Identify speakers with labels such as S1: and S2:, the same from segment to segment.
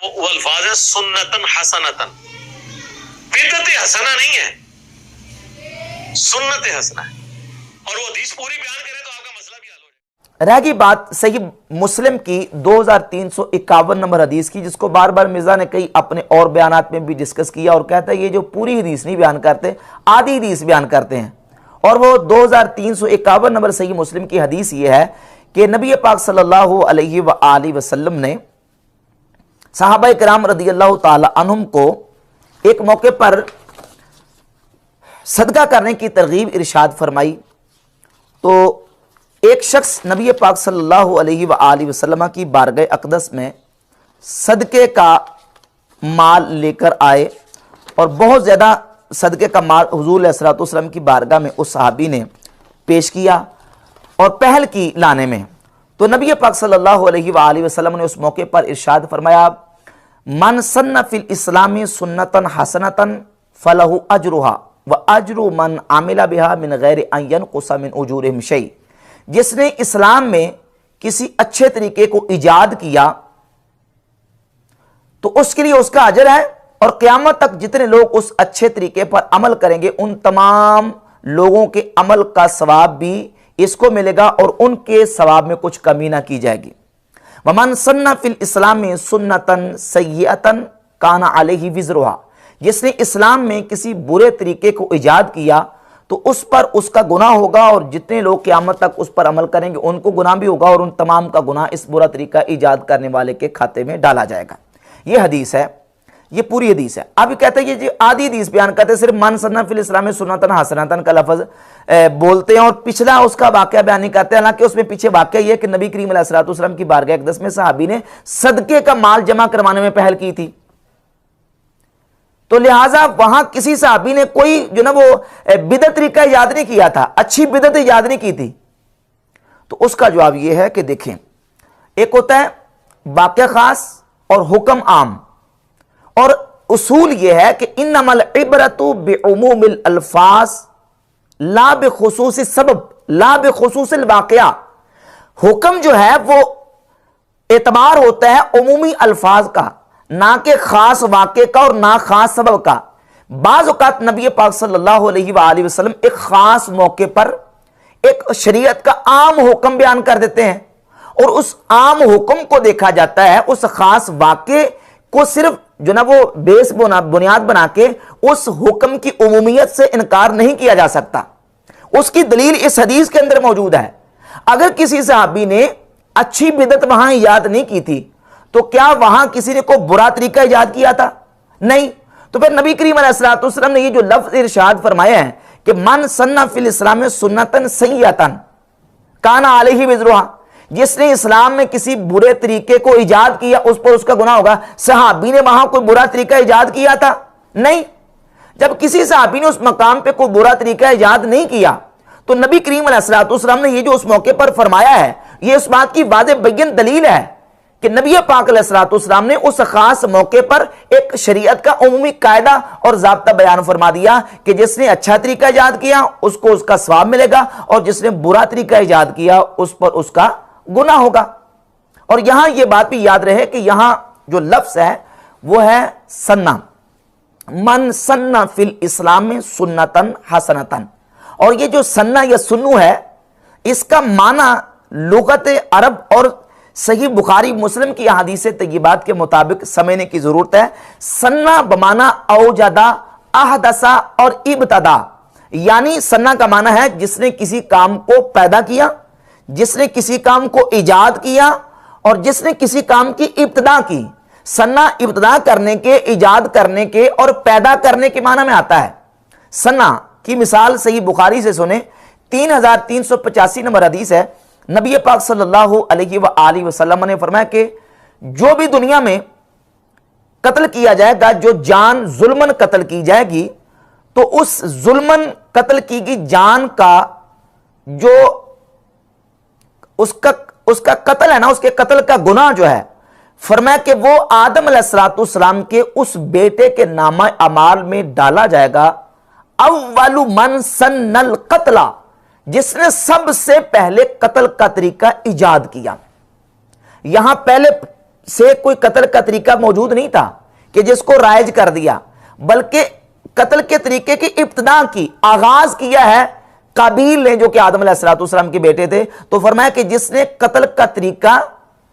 S1: वो अल्फाज है सुन्नतन हसनतन, बिदअत हसना नहीं है, सुन्नत हसना है। और वो हदीस पूरी बयान करें तो आपका मसला भी हल हो जाए।
S2: रह गई बात सही मुस्लिम की 2351 नंबर हदीस की, जिसको बार बार मिर्जा ने कई अपने और बयानात में भी डिस्कस किया और कहता है ये जो पूरी हदीस नहीं बयान करते, आधी हदीस बयान करते हैं। और वो 2351 नंबर सही मुस्लिम की हदीस ये है कि नबी पाक सल्लल्लाहु अलैहि वसल्लम ने सहाबा किराम रदियल्लाहु ताला अन्हुम को एक मौके पर सदका करने की तरगीब इरशाद फरमाई। तो एक शख्स नबी पाक सल्लल्लाहु अलैहि वसल्लम की बारगाह अक़दस में सदके का माल लेकर आए और बहुत ज़्यादा सदके का माल हुज़ूर अलैहिस्सलातु वस्सलाम की बारगाह में उस सहाबी ने पेश किया और पहल की लाने में। तो नबी पाक सल्लल्लाहु अलैहि वसल्लम ने उस मौके पर इरशाद फरमाया, मन सन्ना फिल इस्लामी सुन्नतन हसनतन फलहु अजरुहा व अजरु मन आमिला बिहा मिन गैरि अन यनकुसा मिन उजूरिहिम शै। जिसने इस्लाम में किसी अच्छे तरीके को ईजाद किया तो उसके लिए उसका अजर है, और क़यामत तक जितने लोग उस अच्छे तरीके पर अमल करेंगे उन तमाम लोगों के अमल का सवाब भी इसको मिलेगा और उनके सवाब में कुछ कमी ना की जाएगी। वमन सन्ना फिल इस्लाम में सुन्नतन सय्यतन काना अलैहि विज़रुहा। जिसने इस्लाम में किसी बुरे तरीके को ईजाद किया तो उस पर उसका गुनाह होगा, और जितने लोग क़यामत तक उस पर अमल करेंगे उनको गुनाह भी होगा, और उन तमाम का गुनाह इस बुरा तरीका ईजाद करने वाले के खाते में डाला जाएगा। ये हदीस है, ये पूरी हदीस है। अब कहते हैं ये जो आधी हदीस बयान करते हैं, सिर्फ मन सन्ना फिल इस्लाम में सुन्नतन हसनतन का लफ्ज़ बोलते हैं और पिछला उसका वाक़या बयान नहीं करते। हालांकि उसमें पीछे वाक़या ये कि नबी करीम अलैहिस्सलातु वस्सलाम की बारगाह अक़दस में सहाबी ने सदके का माल जमा करवाने में पहल की थी, तो लिहाजा वहां किसी सहाबी ने कोई जो ना वो बिदअत तरीका याद नहीं किया था, अच्छी बिदअत याद नहीं की थी। तो उसका जवाब ये है कि देखें, एक होता है वाक़या खास और हुक्म आम, और उसूल यह है कि इन्नमल इबरतु बिउमूमिल अल्फाज ला बिखुसूसी सबब ला बिखुसूसिल वाक़या। हुक्म जो है वो एतबार होता है उमूमी अल्फाज का, ना के खास वाक़े का और ना खास सबब का। बाज़ औक़ात नबी पाक सल्लल्लाहु अलैहि वसल्लम एक खास मौके पर एक शरीयत का आम हुक्म बयान कर देते हैं, और उस आम हुक्म को देखा जाता है, उस खास वाक़े को सिर्फ जो ना वो बेस बुनियाद बना के उस हुक्म की उमूमियत से इनकार नहीं किया जा सकता। उसकी दलील इस हदीस के अंदर मौजूद है। अगर किसी सहाबी ने अच्छी बिदअत वहां याद नहीं की थी तो क्या वहां किसी ने कोई बुरा तरीका इजाद किया था? नहीं। तो फिर नबी करीम अलैहिस्सलातु वस्सलाम ने ये जो लफ्ज़ इरशाद फरमाया है कि मन सन्ना फिल इस्लाम में सुन्नतन सय्यतन काना अलैहि विज़रुहा, जिसने इस्लाम में किसी बुरे तरीके को इजाद किया उस पर उसका गुनाह होगा। सहाबी ने वहां कोई बुरा तरीका इजाद किया था? नहीं। जब किसी सहाबी ने उस मकाम पे कोई बुरा तरीका इजाद नहीं किया तो नबी करीम अलैहिस्सलातु वस्सलाम ने ये जो उस मौके पर फरमाया है, ये इस बात की वाज़ेह बय्यन दलील है कि नबी पाक अलैहिस्सलातु वस्सलाम ने उस खास मौके पर एक शरीयत का उमूमी कायदा और ज़ाब्ता बयान फरमा दिया कि जिसने अच्छा तरीका इजाद किया उसको उसका सवाब मिलेगा, और जिसने बुरा तरीका इजाद किया उस पर उसका गुनाह होगा। और यहां यह बात भी याद रहे कि यहां जो लफ्ज़ है वो है सन्ना, मन सन्ना फिल इस्लाम में सुन्नतन हसनतन। और ये जो सन्ना या सुन्नु है, इसका माना लुगत अरब और सही बुखारी मुस्लिम की अहादीस तय्यबात के मुताबिक समझने की जरूरत है। सन्ना बमाना औजदा अहदसा और इब्तदा, यानी सन्ना का माना है जिसने किसी काम को पैदा किया, जिसने किसी काम को इजाद किया, और जिसने किसी काम की इब्तदा की। सन्ना इब्तदा करने के, इजाद करने के और पैदा करने के माना में आता है। सन्ना की मिसाल सही बुखारी से सुने, 3385 नंबर हदीस है। नबी पाक सल्लल्लाहु अलैहि वसल्लम ने फरमाया कि जो भी दुनिया में कत्ल किया जाएगा, जो जान जुल्मन कत्ल की जाएगी, तो उस जुल्मन कत्ल की गई जान का जो उसका कत्ल है ना, उसके कत्ल का गुनाह जो है, फरमाया कि वो आदम अलैहिस्सलाम के उस बेटे के नामा अमाल में डाला जाएगा। अव्वलु मन सन्नल कत्ला, जिसने सबसे पहले कत्ल का तरीका इजाद किया। यहां पहले से कोई कत्ल का तरीका मौजूद नहीं था कि जिसको राइज कर दिया, बल्कि कत्ल के तरीके की इब्तिदा की, आगाज किया है काबील ने, जो कि आदम अलैहिस्सलाम के बेटे थे। तो फरमाया कि जिसने कत्ल का तरीका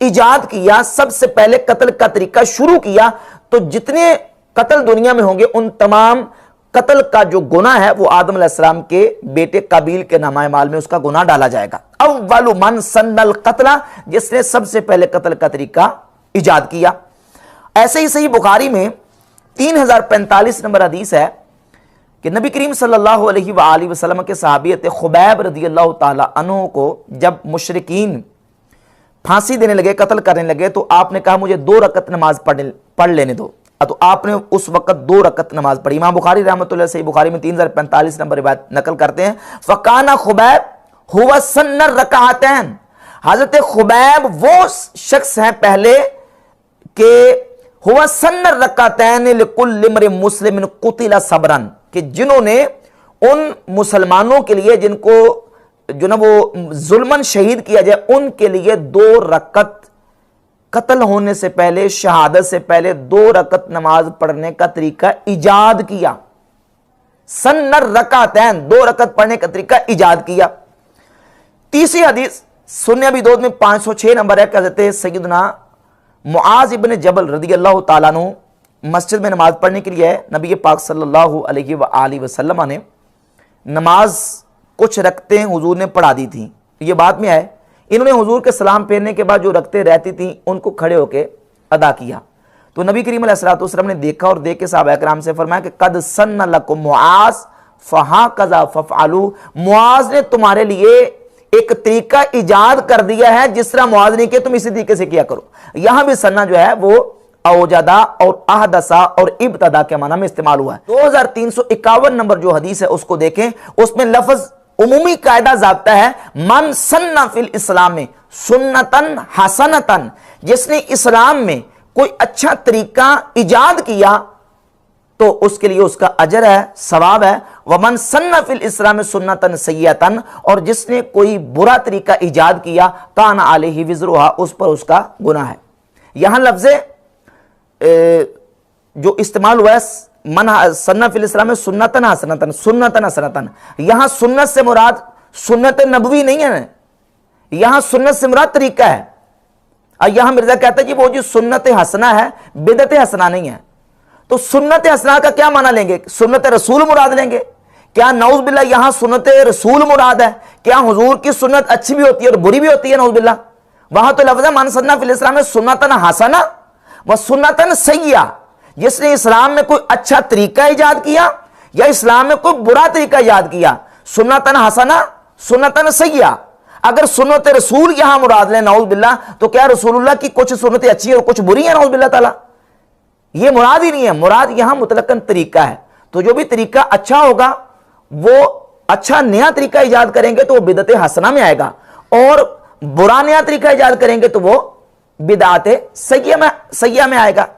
S2: इजाद किया, सबसे पहले कत्ल का तरीका शुरू किया, तो जितने कत्ल दुनिया में होंगे उन तमाम कत्ल का जो गुनाह है वो आदम अलैहिस्सलाम के बेटे काबील के नामाए माल में उसका गुनाह डाला जाएगा। अव्वलु मन सन्नल कत्ला, जिसने सबसे पहले कत्ल का तरीका इजाद किया। ऐसे ही सही बुखारी में 3045 नंबर हदीस है कि नबी करीम सल्लल्लाहु अलैहि वसल्लम के सहाबी थे खुबैब रदियल्लाहु ताला अन्हु को जब मुशरिकीन फांसी देने लगे, कत्ल करने लगे, तो आपने कहा मुझे 2 रकत नमाज पढ़ लेने दो। तो आपने उस वक्त 2 रकत नमाज पढ़ी। इमाम बुखारी रहमतुल्लाह सही बुखारी में 3045 नंबर रिवायत नकल करते हैं, फकाना खुबैब हुवा सन्नर रकातैन। हजरत खुबैब वो शख्स हैं पहले के हुआ सन्नर रकातैन लिकुल्लि इम्रि मुस्लिमिन कुतिला सबरन, कि जिन्होंने उन मुसलमानों के लिए जिनको जो ना वो जुल्मन शहीद किया जाए, उनके लिए 2 रकत कत्ल होने से पहले, शहादत से पहले 2 रकत नमाज पढ़ने का तरीका इजाद किया। सन्नर रकातैन, 2 रकत पढ़ने का तरीका इजाद किया। तीसरी हदीस सुन्नी अबी दाऊद में 506 नंबर है, कहते हैं सैयदना मुआज इब्न जबल रदियल्लाहु ताला अन्हु मस्जिद में नमाज पढ़ने के लिए नबी पाक सल्लल्लाहु अलैहि वसल्लम ने नमाज कुछ रखते हुजूर ने पढ़ा दी थी। ये बाद में आए, इन्होंने हुजूर के सलाम फेरने के बाद जो रखते रहती थी उनको खड़े होकर अदा किया। तो नबी करीम अलैहिस्सलातु वस्सलाम ने देखा और देख के सहाबा किराम से फरमाया कि कद सन्न लकुम मुआज फहा कज़ा फफ़अलू, मुआज ने तुम्हारे लिए एक तरीका इजाद कर दिया है, जिस तरह मुआज ने किया तुम इसी तरीके से किया करो। यहां भी सन्ना जो है वो औजदा और अहदसा और इब्तदा के माना में इस्तेमाल हुआ है। 2351 नंबर जो हदीस है उसको देखें, उसमें लफ्ज उमूमी कायदा ज़ाब्ता है, मन सन्ना फिल इस्लाम में सुन्नतन हसनतन, जिसने इस्लाम में कोई अच्छा तरीका इजाद किया तो उसके लिए उसका अजर है, सवाब है। वमन सन्ना फिल इस्लाम में सुन्नतन सय्यतन, और जिसने कोई बुरा तरीका इजाद किया काना अलैहि विज़रुहा, उस पर उसका गुनाह है। यहां लफ्ज़े जो इस्तेमाल हुआ है मन सन्ना फिल इस्लाम में सुन्नतन हसनतन, सुन्नतन हसनतन, यहां सुन्नत से मुराद सुन्नत नबवी नहीं है, यहां सुन्नत से मुराद तरीका है। और यहां मिर्जा कहता है कि वो जो सुन्नत हसना है बिदत हसना नहीं है। तो सुन्नत हसना का क्या माना लेंगे? सुन्नत रसूल मुराद लेंगे क्या? नऊज़ बिल्लाह यहां सुन्नत रसूल मुराद है क्या? हुजूर की सुन्नत अच्छी भी होती है और बुरी भी होती है, नऊज़ बिल्लाह। वहां तो लफ्ज़ मन सन्ना फिल इस्लाम में सुन्नतन हसना व सुन्नतन सय्या, जिसने इस्लाम में कोई अच्छा तरीका इजाद किया या इस्लाम में कोई बुरा तरीका इजाद किया, सुन्नतन हसना सुन्नतन सय्या। अगर सुन्नत रसूल यहां मुराद लें नऊज़ बिल्लाह, तो क्या रसूलुल्लाह की कुछ सुन्नतें अच्छी है और कुछ बुरी है? नऊज़ बिल्लाह ताला, ये मुराद ही नहीं है। मुराद यहां मुतलकन तरीका है। तो जो भी तरीका अच्छा होगा वो अच्छा नया तरीका इजाद करेंगे तो वो बिदत हसना में आएगा, और बुरा नया तरीका इजाद करेंगे तो वो बिदात सय्या में आएगा।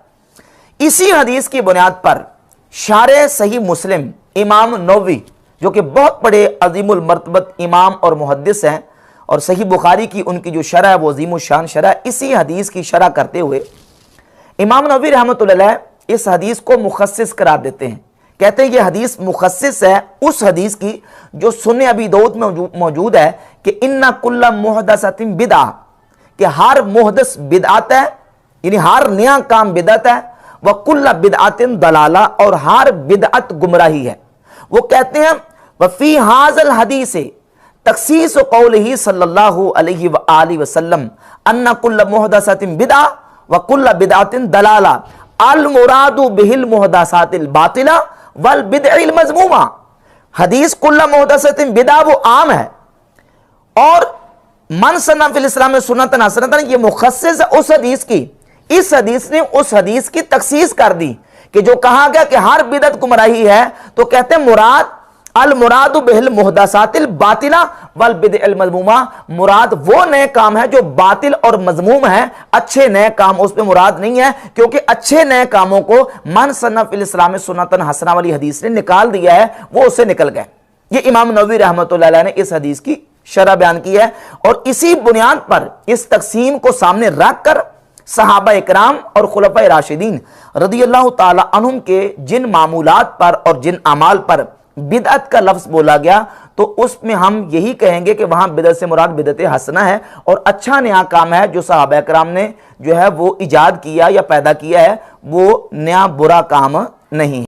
S2: इसी हदीस की बुनियाद पर शारे सही मुस्लिम इमाम नववी, जो कि बहुत बड़े अजीमुल मर्तबत इमाम और मुहद्दिस हैं, और सही बुखारी की उनकी जो शरह है वो अजीमुल शान शरह है, इसी हदीस की शरह करते हुए इमाम नववी रहमतुल्लाह अलैह इस हदीस को मुखस्सिस करार देते हैं। कहते हैं ये हदीस मुखस्सिस है उस हदीस की जो सुन्नी अबी दाऊद में मौजूद है कि इन्ना कुल्ला मुहदसतिन बिदअह, कि हर मुहदस बिदअत है, यानी हर नया काम बिदअत है, व कुल्ला बिदअतिन दलाला, और हर बिदअत गुमराही है। वो कहते हैं वफी हाजल हदीस तखसीस कौलिही सल्लल्लाहु अलैहि वसल्लम अन्ना कुल्ला मुहदसतिन बिदअह व कुल्ला बिदअतिन दलाला अल मुरादु बिहिल मुहदसातिल बातिला वल बिदअल मज़मूमा। हदीस कुल्ला मुहदसतिन बिदअह वो आम है, और मन सन्ना फिल इस्लाम में सुन्नतन हसनतन ये मुखस्सिस है उस हदीस की। इस हदीस ने उस हदीस की तखसीस कर दी कि जो कहा गया कि हर बिदअत गुमराही है, तो कहते हैं मुराद अल मुरादु बिहिल मुहदसातिल बातिला वल बिदअल मज़मूमा, मुराद वो नए काम है जो बातिल और मज़मूम है, अच्छे नए काम उस पे मुराद नहीं है, क्योंकि अच्छे नए कामों को मन सन्ना फिल इस्लाम में सुन्नतन हसना वाली हदीस ने निकाल दिया है, वो उससे निकल गए। ये इमाम नववी रहमतुल्लाह अलैह ने इस हदीस की शरह बयान की है, और इसी बुनियाद पर इस तकसीम को सामने रखकर सहाबा इकराम और खुलफाए राशिदीन रदियल्लाहु ताला अन्हुम के जिन मामूलात पर और जिन अमाल पर बिदअत का लफ्ज़ बोला गया, तो उसमें हम यही कहेंगे कि वहाँ बिदअत से मुराद बिदअत हसना है और अच्छा नया काम है जो सहाबा इकराम ने जो है वो इजाद किया या पैदा किया है, वो नया बुरा काम नहीं है।